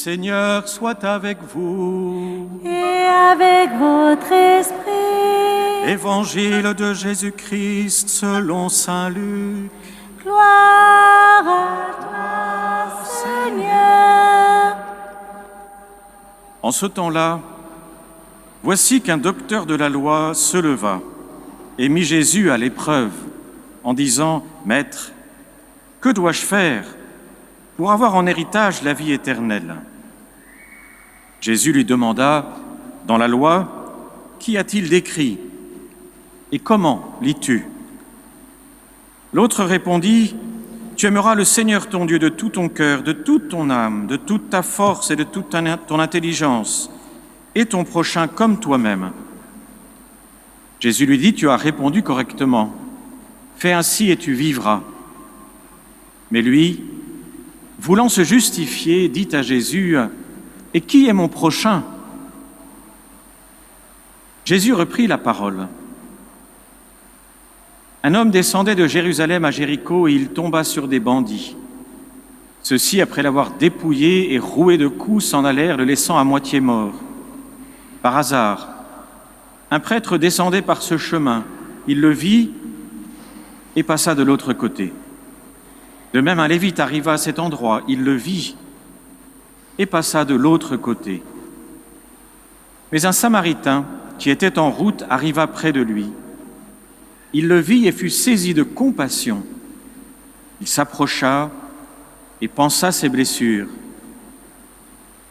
Seigneur soit avec vous. Et avec votre esprit. Évangile de Jésus-Christ selon saint Luc. Gloire à toi, Seigneur. En ce temps-là, voici qu'un docteur de la loi se leva et mit Jésus à l'épreuve en disant « Maître, que dois-je faire pour avoir en héritage la vie éternelle ?» Jésus lui demanda « Dans la loi, qu'y a-t-il d'écrit et comment lis-tu » L'autre répondit « Tu aimeras le Seigneur ton Dieu de tout ton cœur, de toute ton âme, de toute ta force et de toute ton intelligence, et ton prochain comme toi-même. » Jésus lui dit « Tu as répondu correctement. Fais ainsi et tu vivras. » Mais lui, voulant se justifier, dit à Jésus « Et qui est mon prochain ?» Jésus reprit la parole. Un homme descendait de Jérusalem à Jéricho et il tomba sur des bandits. Ceux-ci, après l'avoir dépouillé et roué de coups, s'en allèrent, le laissant à moitié mort. Par hasard, un prêtre descendait par ce chemin. Il le vit et passa de l'autre côté. De même, un lévite arriva à cet endroit. Il le vit et passa de l'autre côté. Mais un Samaritain qui était en route arriva près de lui. Il le vit et fut saisi de compassion. Il s'approcha et pansa ses blessures,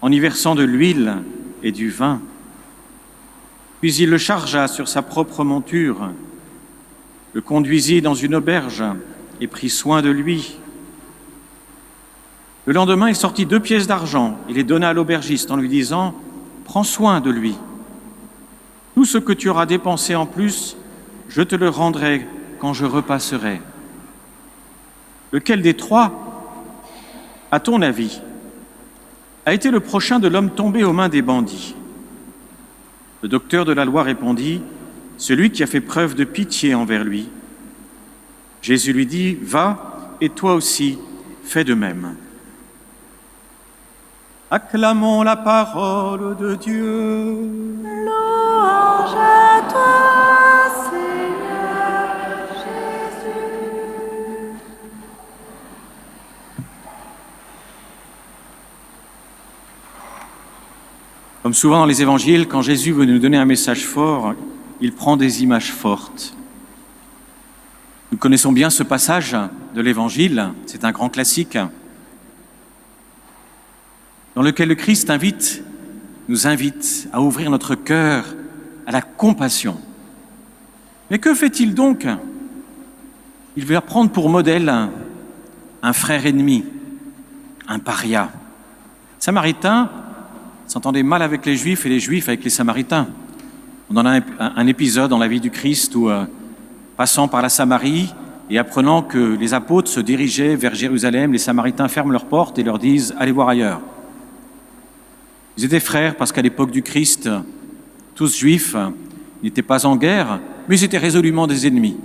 en y versant de l'huile et du vin. Puis il le chargea sur sa propre monture, le conduisit dans une auberge et prit soin de lui. Le lendemain, il sortit 2 pièces d'argent et les donna à l'aubergiste en lui disant « Prends soin de lui. Tout ce que tu auras dépensé en plus, je te le rendrai quand je repasserai. » Lequel des 3, à ton avis, a été le prochain de l'homme tombé aux mains des bandits ? Le docteur de la loi répondit « Celui qui a fait preuve de pitié envers lui. » Jésus lui dit « Va, et toi aussi, fais de même. » Acclamons la parole de Dieu. Louange à toi, Seigneur Jésus. Comme souvent dans les évangiles, quand Jésus veut nous donner un message fort, il prend des images fortes. Nous connaissons bien ce passage de l'évangile, c'est un grand classique, dans lequel le Christ nous invite à ouvrir notre cœur à la compassion. Mais que fait-il donc ? Il va prendre pour modèle un frère ennemi, un paria. Samaritain s'entendait mal avec les Juifs et les Juifs avec les Samaritains. On en a un épisode dans la vie du Christ où, passant par la Samarie et apprenant que les apôtres se dirigeaient vers Jérusalem, les Samaritains ferment leurs portes et leur disent « Allez voir ailleurs ». Ils étaient frères parce qu'à l'époque du Christ, tous juifs n'étaient pas en guerre, mais ils étaient résolument des ennemis.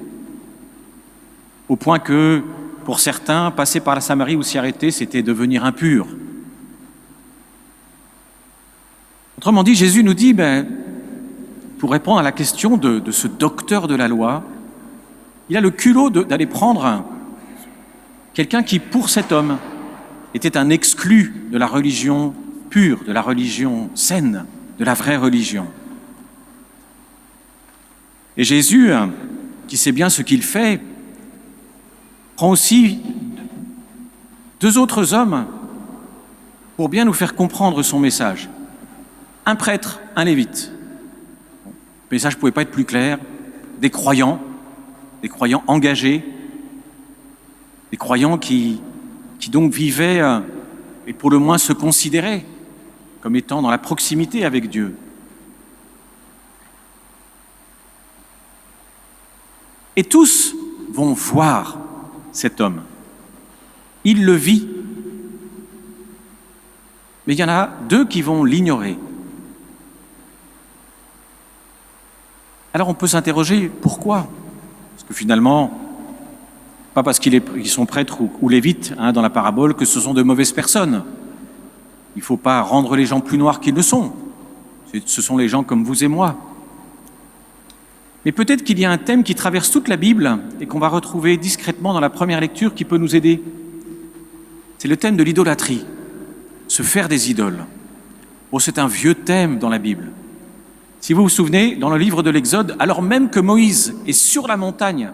Au point que, pour certains, passer par la Samarie ou s'y arrêter, c'était devenir impur. Autrement dit, Jésus nous dit, pour répondre à la question de ce docteur de la loi, il a le culot d'aller prendre quelqu'un qui, pour cet homme, était un exclu de la religion pure, de la religion saine, de la vraie religion. Et Jésus, qui sait bien ce qu'il fait, prend aussi 2 autres hommes pour bien nous faire comprendre son message. Un prêtre, un lévite. Le message ne pouvait pas être plus clair. Des croyants engagés, des croyants qui donc vivaient et pour le moins se considéraient comme étant dans la proximité avec Dieu. Et tous vont voir cet homme. Il le vit. Mais il y en a 2 qui vont l'ignorer. Alors on peut s'interroger pourquoi ? Parce que finalement, pas parce qu'ils sont prêtres ou lévites dans la parabole que ce sont de mauvaises personnes. Il ne faut pas rendre les gens plus noirs qu'ils ne sont. Ce sont les gens comme vous et moi. Mais peut-être qu'il y a un thème qui traverse toute la Bible et qu'on va retrouver discrètement dans la première lecture qui peut nous aider. C'est le thème de l'idolâtrie, se faire des idoles. Bon, c'est un vieux thème dans la Bible. Si vous vous souvenez, dans le livre de l'Exode, alors même que Moïse est sur la montagne,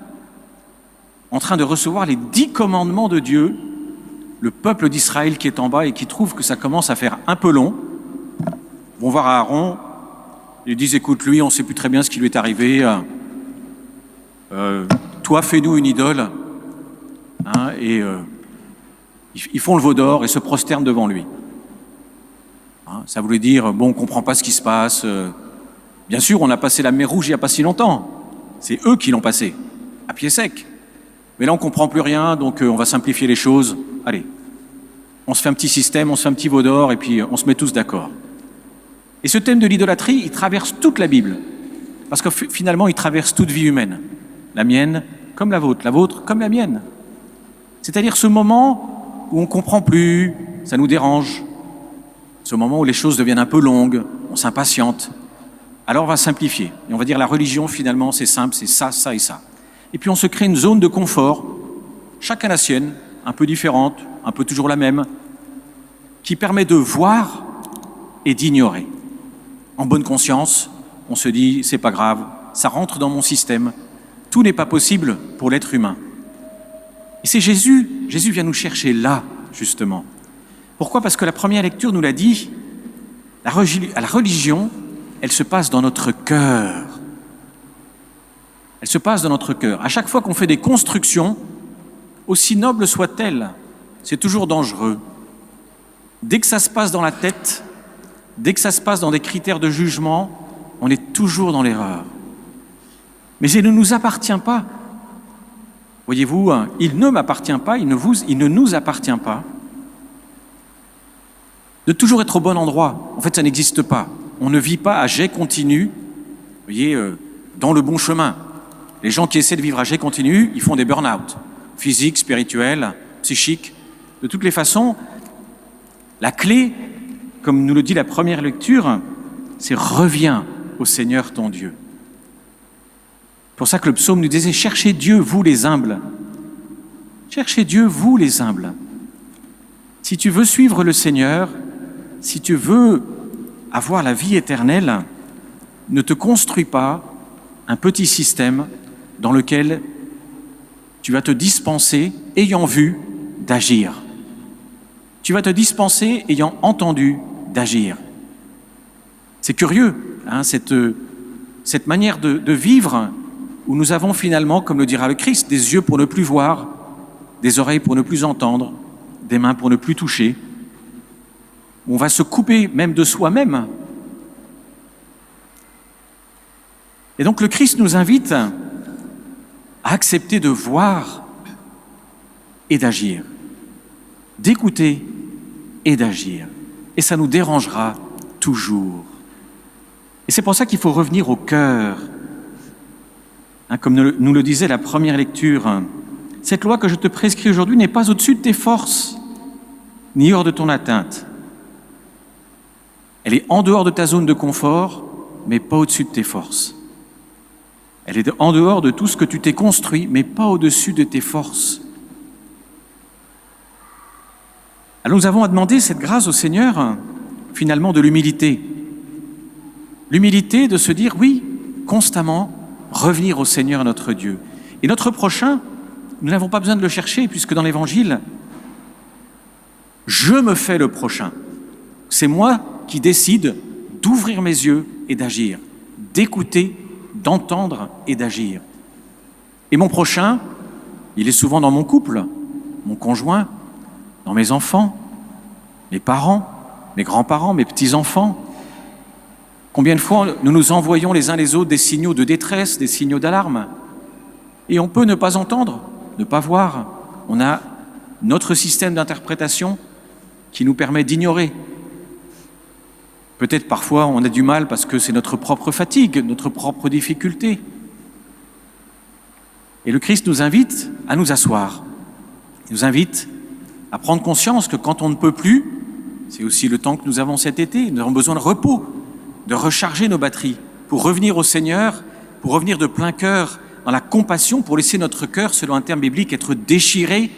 en train de recevoir les 10 commandements de Dieu, le peuple d'Israël qui est en bas et qui trouve que ça commence à faire un peu long, vont voir Aaron, ils disent « Écoute, lui, on ne sait plus très bien ce qui lui est arrivé. Toi, fais-nous une idole. » Et ils font le veau d'or et se prosternent devant lui. Ça voulait dire « Bon, on ne comprend pas ce qui se passe. Bien sûr, on a passé la mer Rouge il n'y a pas si longtemps. C'est eux qui l'ont passé, à pied sec. Mais là, on ne comprend plus rien, donc on va simplifier les choses. Allez, on se fait un petit système, on se fait un petit veau d'or et puis on se met tous d'accord. » Et ce thème de l'idolâtrie, il traverse toute la Bible, parce que finalement, il traverse toute vie humaine. La mienne comme la vôtre comme la mienne. C'est-à-dire ce moment où on ne comprend plus, ça nous dérange, ce moment où les choses deviennent un peu longues, on s'impatiente. Alors on va simplifier, et on va dire la religion, finalement, c'est simple, c'est ça, ça et ça. Et puis on se crée une zone de confort, chacun la sienne, un peu différente, un peu toujours la même, qui permet de voir et d'ignorer. En bonne conscience, on se dit, c'est pas grave, ça rentre dans mon système, tout n'est pas possible pour l'être humain. Et c'est Jésus vient nous chercher là, justement. Pourquoi ? Parce que la première lecture nous l'a dit, la religion, elle se passe dans notre cœur. Elle se passe dans notre cœur. À chaque fois qu'on fait des constructions, aussi nobles soient-elles, c'est toujours dangereux. Dès que ça se passe dans la tête, dès que ça se passe dans des critères de jugement, on est toujours dans l'erreur. Mais il ne nous appartient pas. Voyez-vous, il ne m'appartient pas, il ne nous appartient pas de toujours être au bon endroit. En fait, ça n'existe pas. On ne vit pas à jet continu, vous voyez, dans le bon chemin. Les gens qui essaient de vivre à jet continu, ils font des burn-out, physiques, spirituels, psychiques. De toutes les façons, la clé, comme nous le dit la première lecture, c'est « reviens au Seigneur ton Dieu ». C'est pour ça que le psaume nous disait « Cherchez Dieu, vous les humbles ». Cherchez Dieu, vous les humbles. Si tu veux suivre le Seigneur, si tu veux avoir la vie éternelle, ne te construis pas un petit système dans lequel tu vas te dispenser, ayant vu, d'agir. Tu vas te dispenser, ayant entendu, d'agir. C'est curieux, cette manière de vivre où nous avons finalement, comme le dira le Christ, des yeux pour ne plus voir, des oreilles pour ne plus entendre, des mains pour ne plus toucher. On va se couper même de soi-même. Et donc le Christ nous invite à accepter de voir et d'agir, d'écouter et d'agir. Et ça nous dérangera toujours. Et c'est pour ça qu'il faut revenir au cœur. Comme nous le disait la première lecture, cette loi que je te prescris aujourd'hui n'est pas au-dessus de tes forces, ni hors de ton atteinte. Elle est en dehors de ta zone de confort, mais pas au-dessus de tes forces. Elle est en dehors de tout ce que tu t'es construit, mais pas au-dessus de tes forces. Alors nous avons à demander cette grâce au Seigneur, finalement, de l'humilité. L'humilité de se dire, oui, constamment, revenir au Seigneur notre Dieu. Et notre prochain, nous n'avons pas besoin de le chercher, puisque dans l'Évangile, je me fais le prochain. C'est moi qui décide d'ouvrir mes yeux et d'agir, d'écouter, d'entendre et d'agir. Et mon prochain, il est souvent dans mon couple, mon conjoint, dans mes enfants, mes parents, mes grands-parents, mes petits-enfants. Combien de fois nous nous envoyons les uns les autres des signaux de détresse, des signaux d'alarme, et on peut ne pas entendre, ne pas voir. On a notre système d'interprétation qui nous permet d'ignorer. Peut-être parfois on a du mal parce que c'est notre propre fatigue, notre propre difficulté. Et le Christ nous invite à nous asseoir. Il nous invite à prendre conscience que quand on ne peut plus, C'est aussi le temps que nous avons cet été. Nous avons besoin de repos, de recharger nos batteries pour revenir au Seigneur, pour revenir de plein cœur dans la compassion, pour laisser notre cœur, selon un terme biblique, être déchiré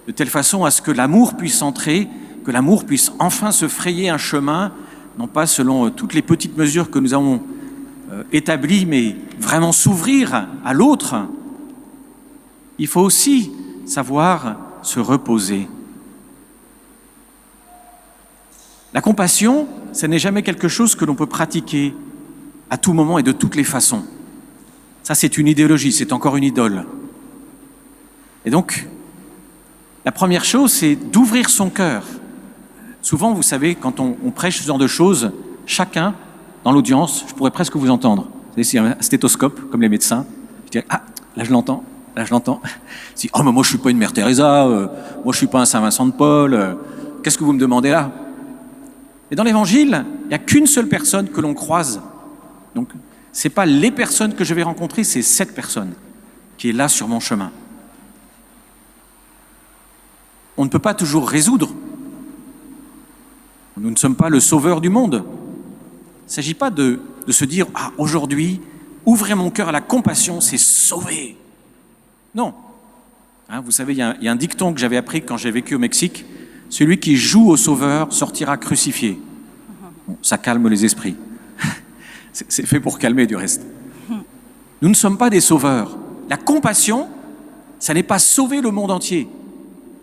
de telle façon à ce que l'amour puisse entrer, que l'amour puisse enfin se frayer un chemin, non pas selon toutes les petites mesures que nous avons établies, mais vraiment s'ouvrir à l'autre. Il faut aussi savoir se reposer. La compassion, ce n'est jamais quelque chose que l'on peut pratiquer à tout moment et de toutes les façons. Ça, c'est une idéologie, c'est encore une idole. Et donc, la première chose, c'est d'ouvrir son cœur. Souvent, vous savez, quand on prêche ce genre de choses, chacun, dans l'audience, je pourrais presque vous entendre. Vous savez, c'est un stéthoscope, comme les médecins. Je dirais, ah, là je l'entends, là je l'entends. Si, oh, mais moi je suis pas une Mère Teresa, moi je suis pas un Saint Vincent de Paul, qu'est-ce que vous me demandez là? Et dans l'Évangile, il n'y a qu'une seule personne que l'on croise. Donc, ce n'est pas les personnes que je vais rencontrer, c'est cette personne qui est là sur mon chemin. On ne peut pas toujours résoudre. Nous ne sommes pas le sauveur du monde. Il ne s'agit pas de se dire « Ah, aujourd'hui, ouvrez mon cœur à la compassion, c'est sauver ». Non. Hein, vous savez, il y a un dicton que j'avais appris quand j'ai vécu au Mexique. Celui qui joue au sauveur sortira crucifié. Bon, ça calme les esprits. C'est fait pour calmer du reste. Nous ne sommes pas des sauveurs. La compassion, ça n'est pas sauver le monde entier.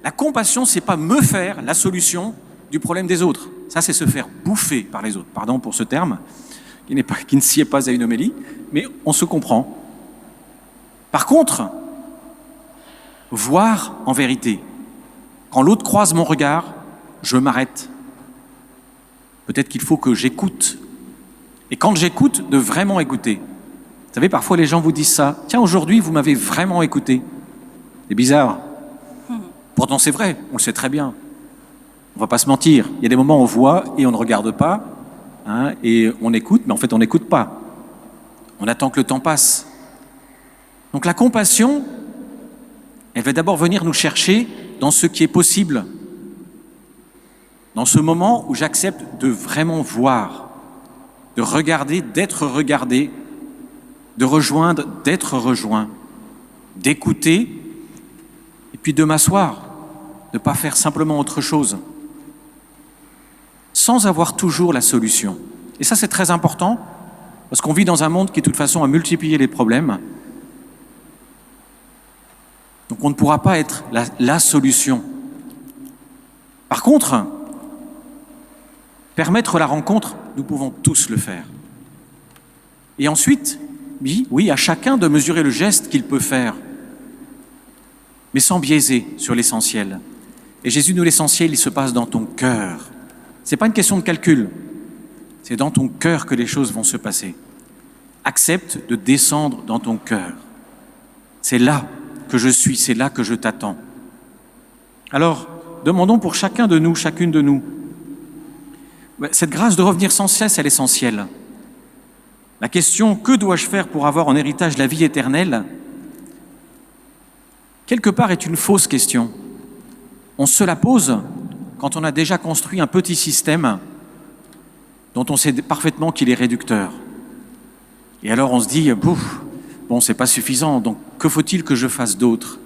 La compassion, c'est pas me faire la solution du problème des autres. Ça, c'est se faire bouffer par les autres. Pardon pour ce terme, qui ne sied pas à une homélie, mais on se comprend. Par contre, voir en vérité. Quand l'autre croise mon regard, je m'arrête. Peut-être qu'il faut que j'écoute. Et quand j'écoute, de vraiment écouter. Vous savez, parfois les gens vous disent ça. Tiens, aujourd'hui, vous m'avez vraiment écouté. C'est bizarre. Pourtant, c'est vrai, on le sait très bien. On ne va pas se mentir. Il y a des moments où on voit et on ne regarde pas, hein, et on écoute, mais en fait, on n'écoute pas. On attend que le temps passe. Donc la compassion, elle va d'abord venir nous chercher dans ce qui est possible. Dans ce moment où j'accepte de vraiment voir, de regarder, d'être regardé, de rejoindre, d'être rejoint, d'écouter, et puis de m'asseoir, de ne pas faire simplement autre chose, sans avoir toujours la solution. Et ça, c'est très important, parce qu'on vit dans un monde qui, de toute façon, a multiplié les problèmes. Donc on ne pourra pas être la solution. Par contre, permettre la rencontre, nous pouvons tous le faire. Et ensuite, oui, à chacun de mesurer le geste qu'il peut faire, mais sans biaiser sur l'essentiel. Et Jésus nous, l'essentiel, il se passe dans ton cœur. Ce n'est pas une question de calcul, c'est dans ton cœur que les choses vont se passer. Accepte de descendre dans ton cœur. C'est là que je suis, c'est là que je t'attends. Alors, demandons pour chacun de nous, chacune de nous, cette grâce de revenir sans cesse à l'essentiel. La question « Que dois-je faire pour avoir en héritage la vie éternelle ?» quelque part est une fausse question. On se la pose quand on a déjà construit un petit système dont on sait parfaitement qu'il est réducteur. Et alors on se dit « Bon, c'est pas suffisant, donc que faut-il que je fasse d'autre ?»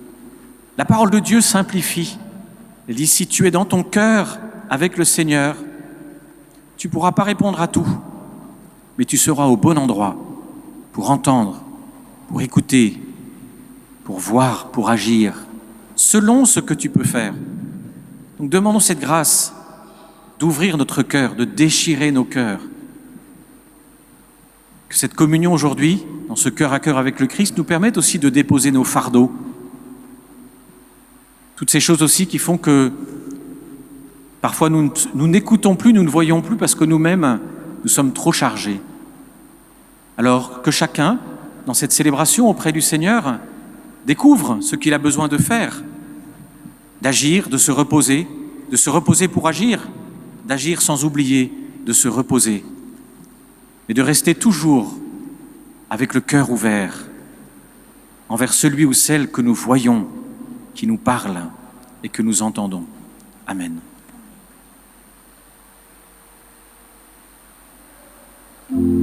La parole de Dieu simplifie. Elle dit « Si tu es dans ton cœur avec le Seigneur, tu ne pourras pas répondre à tout, mais tu seras au bon endroit pour entendre, pour écouter, pour voir, pour agir, selon ce que tu peux faire. » Donc demandons cette grâce d'ouvrir notre cœur, de déchirer nos cœurs. Que cette communion aujourd'hui, dans ce cœur à cœur avec le Christ, nous permette aussi de déposer nos fardeaux. Toutes ces choses aussi qui font que parfois nous n'écoutons plus, nous ne voyons plus parce que nous-mêmes, nous sommes trop chargés. Alors que chacun, dans cette célébration auprès du Seigneur, découvre ce qu'il a besoin de faire, d'agir, de se reposer pour agir, d'agir sans oublier de se reposer, et de rester toujours avec le cœur ouvert envers celui ou celle que nous voyons, qui nous parle et que nous entendons. Amen. Gloire